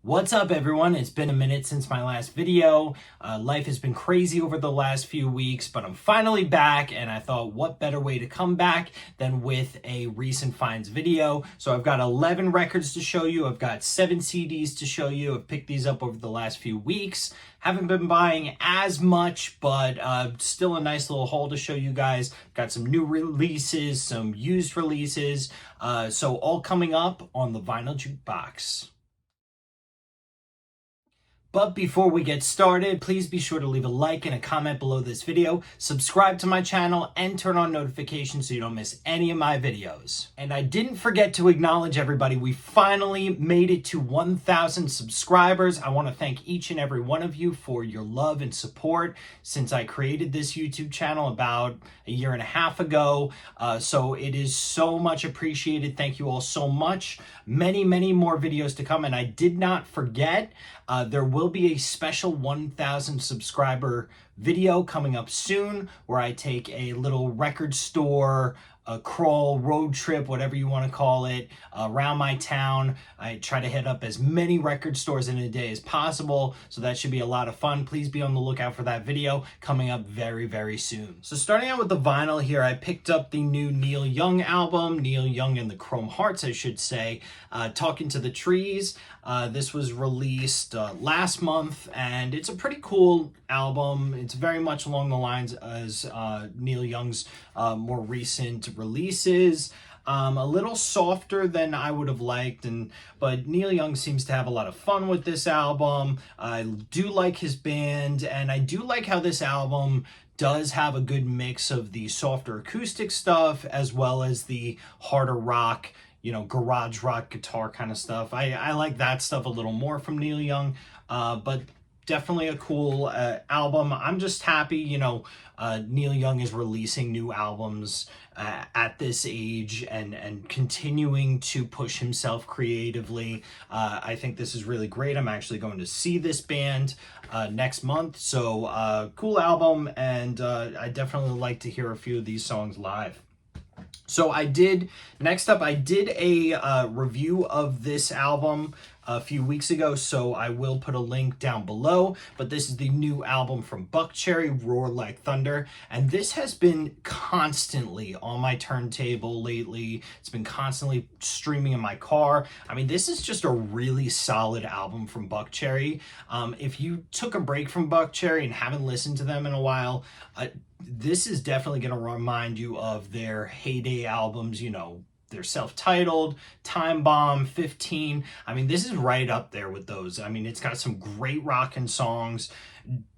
What's up, everyone? It's been a minute since my last video. Life has been crazy over the last few weeks, but I'm finally back, and I thought what better way to come back than with a recent finds video. So I've got 11 records to show you. I've got 7 CDs to show you. I've picked these up over the last few weeks. Haven't been buying as much, but still a nice little haul to show you guys. Got some new releases, some used releases. So all coming up on the Vinyl Jukebox. But before we get started, please be sure to leave a like and a comment below this video, subscribe to my channel, and turn on notifications so you don't miss any of my videos. And I didn't forget to acknowledge everybody. We finally made it to 1,000 subscribers. I want to thank each and every one of you for your love and support since I created this YouTube channel about a year and a half ago. So it is so much appreciated. Thank you all so much. Many, many more videos to come. And I did not forget, there will be a special 1,000 subscriber video coming up soon where I take a little record store, a crawl, road trip, whatever you want to call it, around my town. I try to hit up as many record stores in a day as possible, so that should be a lot of fun. Please be on the lookout for that video coming up very, very soon. So starting out with the vinyl here, I picked up the new Neil Young album, Neil Young and the Chrome Hearts, I should say, Talking to the Trees. This was released last month, and it's a pretty cool album. It's very much along the lines as Neil Young's more recent releases. A little softer than I would have liked, but Neil Young seems to have a lot of fun with this album. I do like his band, and I do like how this album does have a good mix of the softer acoustic stuff as well as the harder rock, garage rock guitar kind of stuff. I like that stuff a little more from Neil Young, but definitely a cool album. I'm just happy, Neil Young is releasing new albums at this age and continuing to push himself creatively. I think this is really great. I'm actually going to see this band next month. So cool album, and I definitely like to hear a few of these songs live. So next up, I did a review of this album a few weeks ago, so I will put a link down below, but this is the new album from Buckcherry, Roar Like Thunder, and this has been constantly on my turntable lately. It's been constantly streaming in my car. I mean, this is just a really solid album from Buckcherry. If you took a break from Buckcherry and haven't listened to them in a while, this is definitely going to remind you of their heyday albums, they're self-titled, Time Bomb, 15. I mean, this is right up there with those. I mean, it's got some great rockin' songs,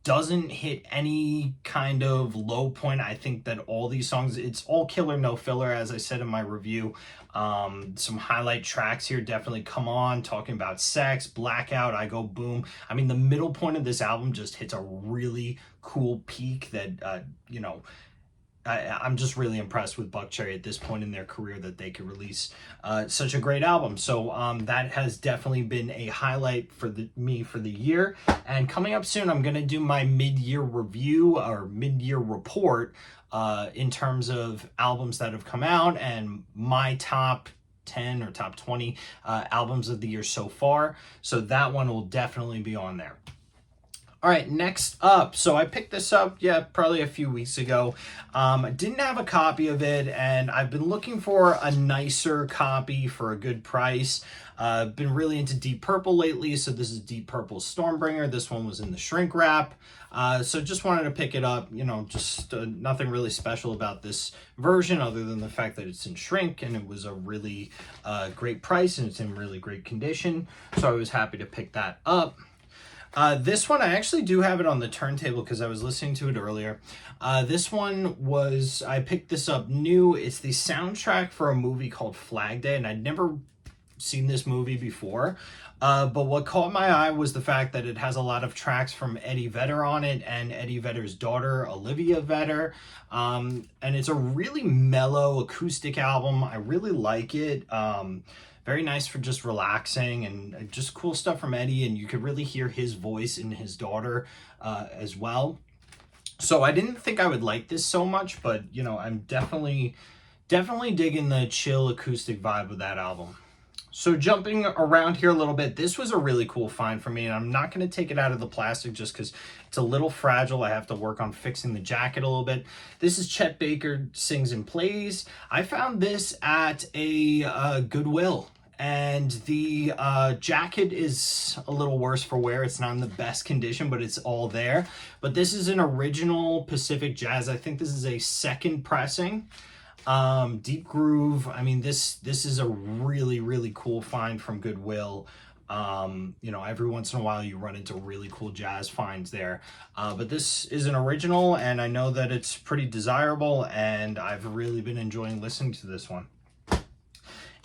doesn't hit any kind of low point. I think that all these songs, it's all killer, no filler, as I said in my review. Some highlight tracks here definitely come on, talking about sex, Blackout, I Go Boom. I mean, the middle point of this album just hits a really cool peak that, I'm just really impressed with Buckcherry at this point in their career that they could release such a great album. So that has definitely been a highlight for me for the year. And coming up soon, I'm going to do my mid-year review or mid-year report in terms of albums that have come out and my top 10 or top 20 albums of the year so far. So that one will definitely be on there. All right, next up. So I picked this up, probably a few weeks ago. I didn't have a copy of it, and I've been looking for a nicer copy for a good price. I've been really into Deep Purple lately, so this is Deep Purple's Stormbringer. This one was in the shrink wrap. So just wanted to pick it up, just nothing really special about this version other than the fact that it's in shrink, and it was a really great price, and it's in really great condition. So I was happy to pick that up. This one, I actually do have it on the turntable because I was listening to it earlier. This one I picked this up new. It's the soundtrack for a movie called Flag Day, and I'd never seen this movie before. But what caught my eye was the fact that it has a lot of tracks from Eddie Vedder on it and Eddie Vedder's daughter, Olivia Vedder. And it's a really mellow acoustic album. I really like it. Very nice for just relaxing and just cool stuff from Eddie, and you could really hear his voice in his daughter as well. So I didn't think I would like this so much, but I'm definitely digging the chill acoustic vibe of that album. So jumping around here a little bit, this was a really cool find for me, and I'm not going to take it out of the plastic just because it's a little fragile. I have to work on fixing the jacket a little bit. This is Chet Baker Sings and Plays. I found this at a Goodwill, and the jacket is a little worse for wear. It's not in the best condition, but it's all there. But this is an original Pacific Jazz. I think this is a second pressing. Deep groove. I mean, this is a really cool find from Goodwill. You know, every once in a while you run into really cool jazz finds there. But this is an original, and I know that it's pretty desirable, and I've really been enjoying listening to this one.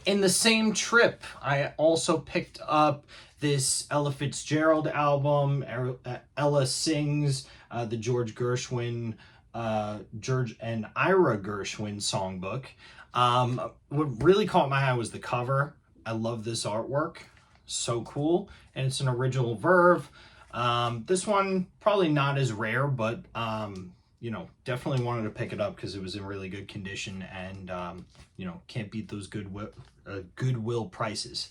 In the same trip, I also picked up this Ella Fitzgerald album, Ella Sings, the George Gershwin, George and Ira Gershwin songbook. What really caught my eye was the cover. I love this artwork. So cool. And it's an original Verve. This one, probably not as rare, but, you know, definitely wanted to pick it up because it was in really good condition, and, you know, can't beat those Goodwill prices.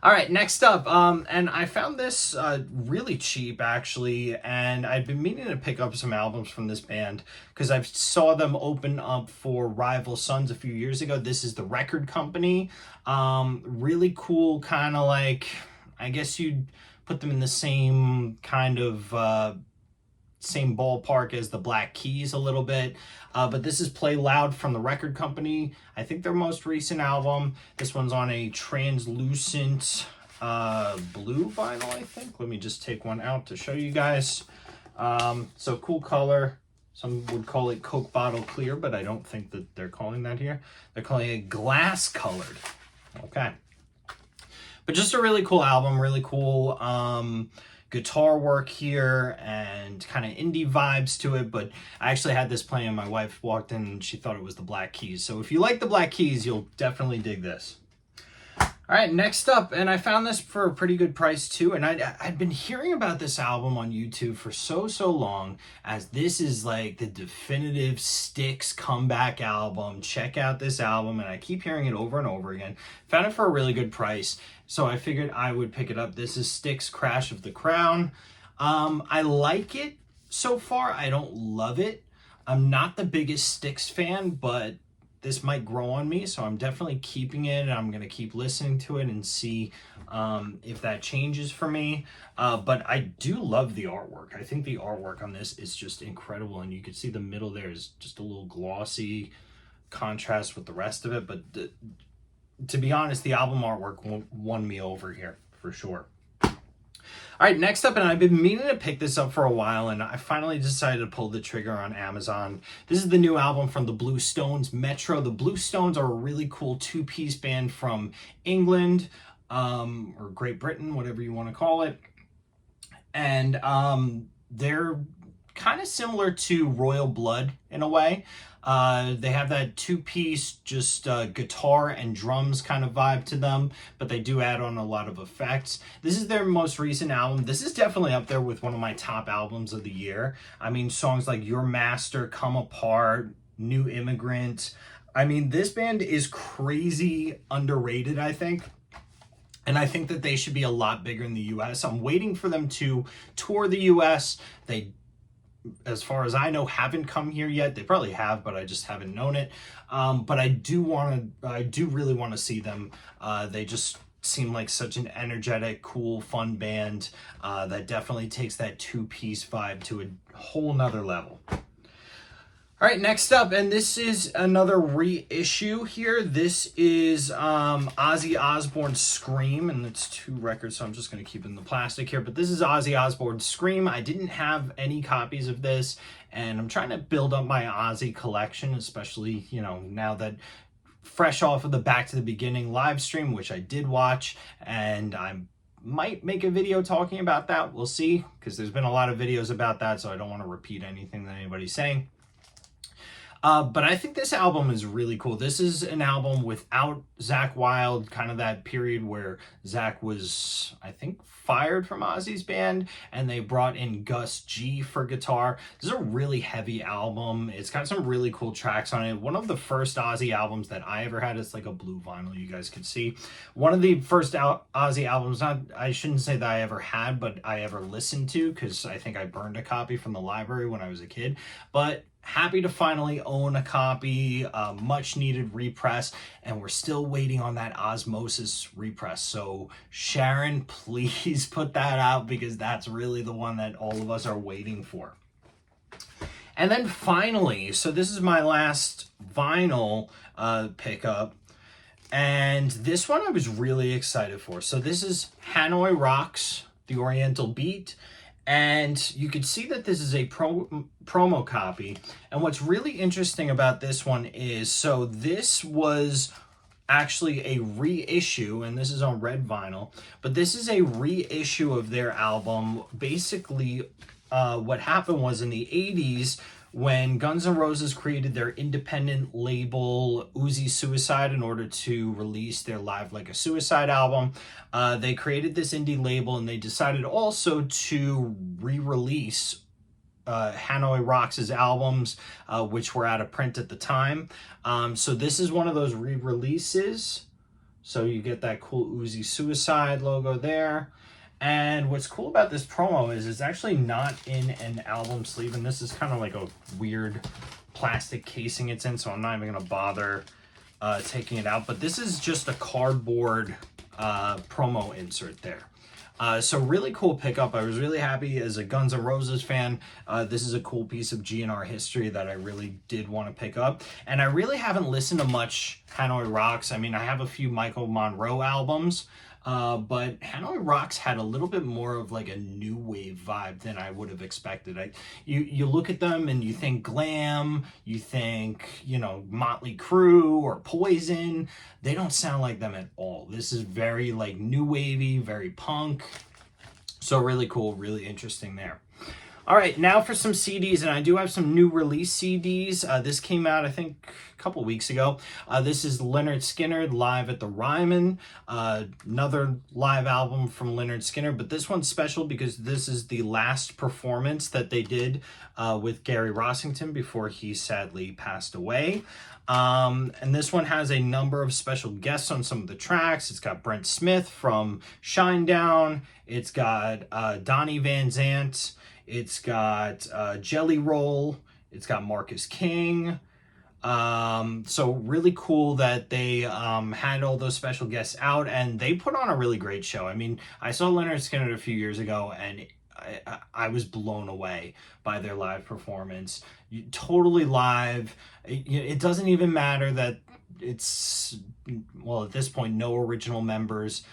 All right, next up, and I found this really cheap, actually, and I've been meaning to pick up some albums from this band because I saw them open up for Rival Sons a few years ago. This is the Record Company. Really cool, kind of like, I guess you'd put them in the same kind of same ballpark as the Black Keys a little bit, but this is Play Loud from the Record Company. I think their most recent album. This one's on a translucent blue vinyl, I think. Let me just take one out to show you guys. So cool color. Some would call it Coke bottle clear, but I don't think that they're calling that here. They're calling it glass colored. Okay. But just a really cool album, really cool guitar work here and kind of indie vibes to it. But I actually had this playing. My wife walked in and she thought it was the Black Keys. So if you like the Black Keys, you'll definitely dig this. All right, next up, and I found this for a pretty good price too, and I'd been hearing about this album on YouTube for so long, as this is like the definitive Styx comeback album. Check out this album, and I keep hearing it over and over again. Found it for a really good price, so I figured I would pick it up. This is Styx Crash of the Crown. I like it so far. I don't love it. I'm not the biggest Styx fan, but this might grow on me, so I'm definitely keeping it, and I'm going to keep listening to it and see if that changes for me. But I do love the artwork. I think the artwork on this is just incredible, and you can see the middle there is just a little glossy contrast with the rest of it. But to be honest, the album artwork won me over here for sure. All right, next up, and I've been meaning to pick this up for a while, and I finally decided to pull the trigger on Amazon. This is the new album from the Blue Stones, Metro. The Blue Stones are a really cool two-piece band from England, or Great Britain, whatever you want to call it. And they're kind of similar to Royal Blood in a way. They have that two-piece, just guitar and drums kind of vibe to them, but they do add on a lot of effects. This is their most recent album. This is definitely up there with one of my top albums of the year. I mean, songs like Your Master, Come Apart, New Immigrant. I mean, this band is crazy underrated, I think. And I think that they should be a lot bigger in the US. I'm waiting for them to tour the US. They, as far as I know, haven't come here yet. They probably have, but I just haven't known it. But I do really want to see them. They just seem like such an energetic, cool, fun band that definitely takes that two-piece vibe to a whole nother level. All right, next up, and this is another reissue here. This is Ozzy Osbourne's Scream, and it's 2 records, so I'm just going to keep it in the plastic here. But this is Ozzy Osbourne's Scream. I didn't have any copies of this, and I'm trying to build up my Ozzy collection, especially, you know, now that fresh off of the Back to the Beginning live stream, which I did watch, and I might make a video talking about that. We'll see, because there's been a lot of videos about that, so I don't want to repeat anything that anybody's saying. But I think this album is really cool. This is an album without Zakk Wylde, kind of that period where Zakk was, I think, fired from Ozzy's band, and they brought in Gus G for guitar. This is a really heavy album. It's got some really cool tracks on it. One of the first Ozzy albums that I ever had, it's like a blue vinyl, you guys can see. One of the first Ozzy albums, I shouldn't say that I ever had, but I ever listened to, because I think I burned a copy from the library when I was a kid. But happy to finally own a copy, much needed repress, and we're still waiting on that Osmosis repress. So Sharon, please put that out, because that's really the one that all of us are waiting for. And then finally, so this is my last vinyl pickup, and this one I was really excited for. So this is Hanoi Rocks, The Oriental Beat. And you can see that this is a promo copy. And what's really interesting about this one is, so this was actually a reissue, and this is on red vinyl, but this is a reissue of their album. Basically, what happened was in the 80s, when Guns N' Roses created their independent label, Uzi Suicide, in order to release their Live Like a Suicide album, they created this indie label, and they decided also to re-release Hanoi Rocks' albums, which were out of print at the time. So this is one of those re-releases. So you get that cool Uzi Suicide logo there. And what's cool about this promo is it's actually not in an album sleeve, and this is kind of like a weird plastic casing it's in, so I'm not even going to bother taking it out. But this is just a cardboard promo insert there. So really cool pickup. I was really happy as a Guns N' Roses fan. This is a cool piece of GNR history that I really did want to pick up. And I really haven't listened to much Hanoi Rocks. I mean, I have a few Michael Monroe albums, but Hanoi Rocks had a little bit more of like a new wave vibe than I would have expected. You look at them and you think glam, you think, you know, Motley Crue or Poison. They don't sound like them at all. This is very like new wavy, very punk. So really cool, really interesting there. All right, now for some CDs, and I do have some new release CDs. This came out, I think, a couple weeks ago. This is Lynyrd Skynyrd live at the Ryman, another live album from Lynyrd Skynyrd, but this one's special because this is the last performance that they did with Gary Rossington before he sadly passed away. And this one has a number of special guests on some of the tracks. It's got Brent Smith from Shinedown. It's got Donnie Van Zant. It's got Jelly Roll. It's got Marcus King. So really cool that they had all those special guests out, and they put on a really great show. I mean, I saw Lynyrd Skynyrd a few years ago, and I was blown away by their live performance. Totally live. It doesn't even matter that it's, well, at this point, no original members.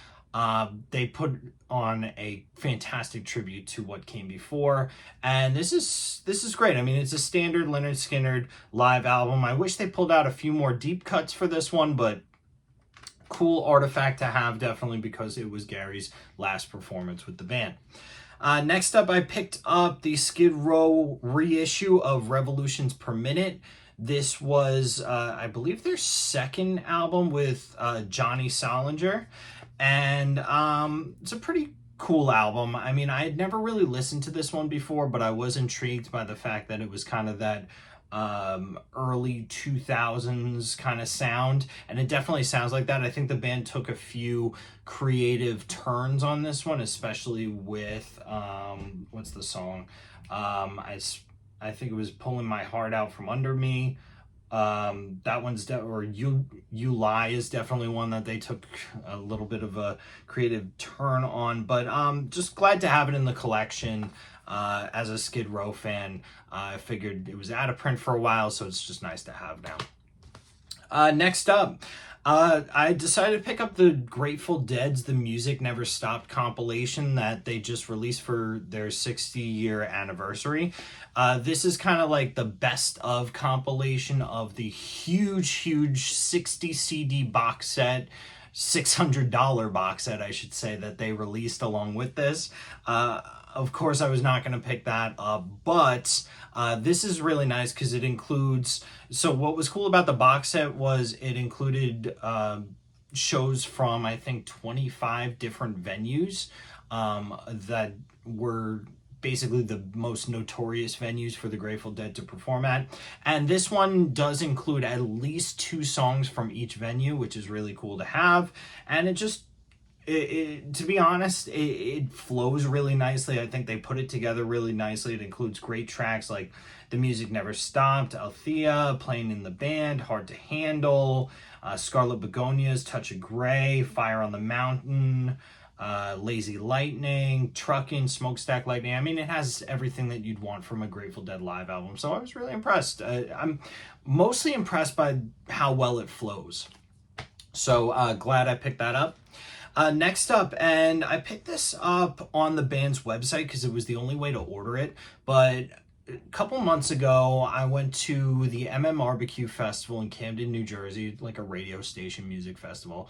They put on a fantastic tribute to what came before, and this is great. I mean, it's a standard Lynyrd Skynyrd live album. I wish they pulled out a few more deep cuts for this one, but cool artifact to have, definitely, because it was Gary's last performance with the band. Next up, I picked up the Skid Row reissue of Revolutions Per Minute. This was, I believe, their second album with Johnny Solinger. And it's a pretty cool album. I mean, I had never really listened to this one before, but I was intrigued by the fact that it was kind of that early 2000s kind of sound, and it definitely sounds like that. I think the band took a few creative turns on this one, especially with what's the song? I think it was Pulling My Heart Out From Under Me. That one's or you Lie is definitely one that they took a little bit of a creative turn on, but just glad to have it in the collection. As a Skid Row fan, I figured it was out of print for a while, so it's just nice to have now. Next up, I decided to pick up the Grateful Dead's The Music Never Stopped compilation that they just released for their 60-year anniversary. This is kind of like the best of compilation of the huge 60 CD box set. $600 box set, I should say, that they released along with this. Of course, I was not going to pick that up, but this is really nice because it includes, so what was cool about the box set was it included shows from, I think, 25 different venues that were basically the most notorious venues for the Grateful Dead to perform at. And this one does include at least 2 songs from each venue, which is really cool to have. And it just, to be honest, it flows really nicely. I think they put it together really nicely. It includes great tracks like The Music Never Stopped, Althea, Playing in the Band, Hard to Handle, Scarlet Begonias, Touch of Grey, Fire on the Mountain, Lazy Lightning, Truckin', Smokestack Lightning. I mean, it has everything that you'd want from a Grateful Dead live album. So I was really impressed. I'm mostly impressed by how well it flows. So glad I picked that up. Next up, and I picked this up on the band's website because it was the only way to order it, but a couple months ago, I went to the Barbecue Festival in Camden, New Jersey, like a radio station music festival.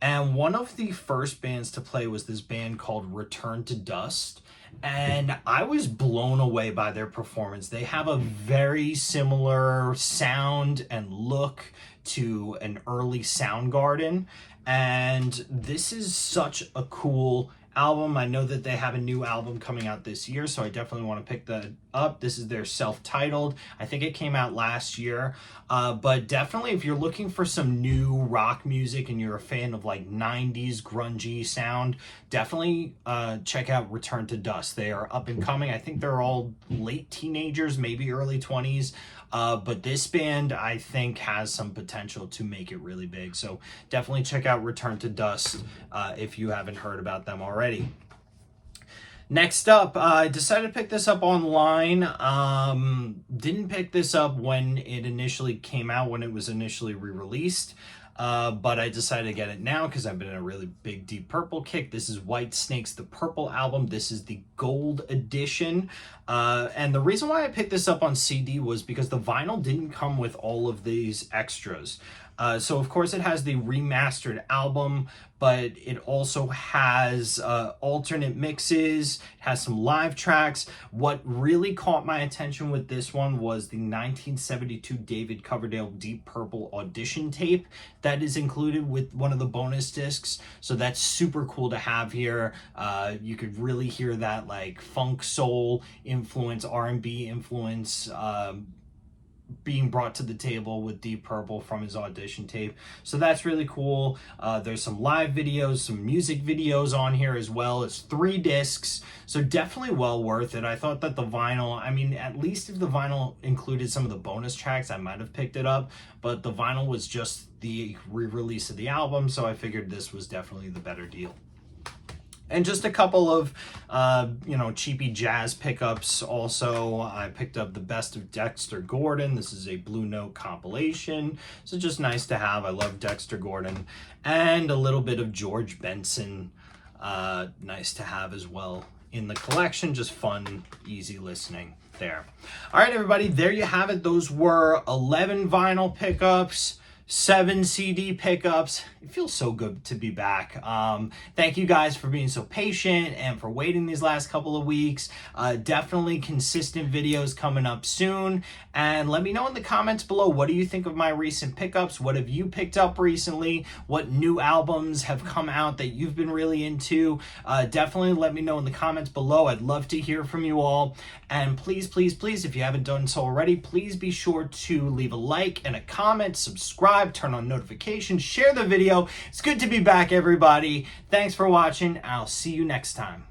And one of the first bands to play was this band called Return to Dust. And I was blown away by their performance. They have a very similar sound and look to an early Soundgarden. And this is such a cool album. I know that they have a new album coming out this year, so I definitely want to pick that up. This is their self-titled. I think it came out last year. But definitely if you're looking for some new rock music and you're a fan of like 90s grungy sound, definitely check out Return to Dust. They are up and coming. I think they're all late teenagers, maybe early 20s. But this band, I think, has some potential to make it really big. So definitely check out Return to Dust if you haven't heard about them already. Next up, I decided to pick this up online. Didn't pick this up when it initially came out, when it was initially re-released. But I decided to get it now because I've been in a really big Deep Purple kick. This is Whitesnake's The Purple Album. This is the gold edition. And the reason why I picked this up on CD was because the vinyl didn't come with all of these extras. So of course it has the remastered album, but it also has alternate mixes, it has some live tracks. What really caught my attention with this one was the 1972 David Coverdale Deep Purple audition tape that is included with one of the bonus discs. So that's super cool to have here. You could really hear that like funk soul influence, R&B influence, being brought to the table with Deep Purple from his audition tape. So that's really cool. There's some live videos, some music videos on here as well. It's 3 discs, so definitely well worth it. I thought that the vinyl, I mean, at least if the vinyl included some of the bonus tracks, I might have picked it up, but the vinyl was just the re-release of the album, so I figured this was definitely the better deal. And just a couple of, cheapy jazz pickups also. I picked up The Best of Dexter Gordon. This is a Blue Note compilation. So just nice to have. I love Dexter Gordon. And a little bit of George Benson. Nice to have as well in the collection. Just fun, easy listening there. All right, everybody, there you have it. Those were 11 vinyl pickups, 7 CD pickups. It feels so good to be back. Thank you guys for being so patient and for waiting these last couple of weeks. Definitely consistent videos coming up soon. And let me know in the comments below, what do you think of my recent pickups? What have you picked up recently? What new albums have come out that you've been really into? Definitely let me know in the comments below. I'd love to hear from you all. And please, please, please, if you haven't done so already, please be sure to leave a like and a comment, subscribe, turn on notifications, share the video. It's good to be back, everybody. Thanks for watching. I'll see you next time.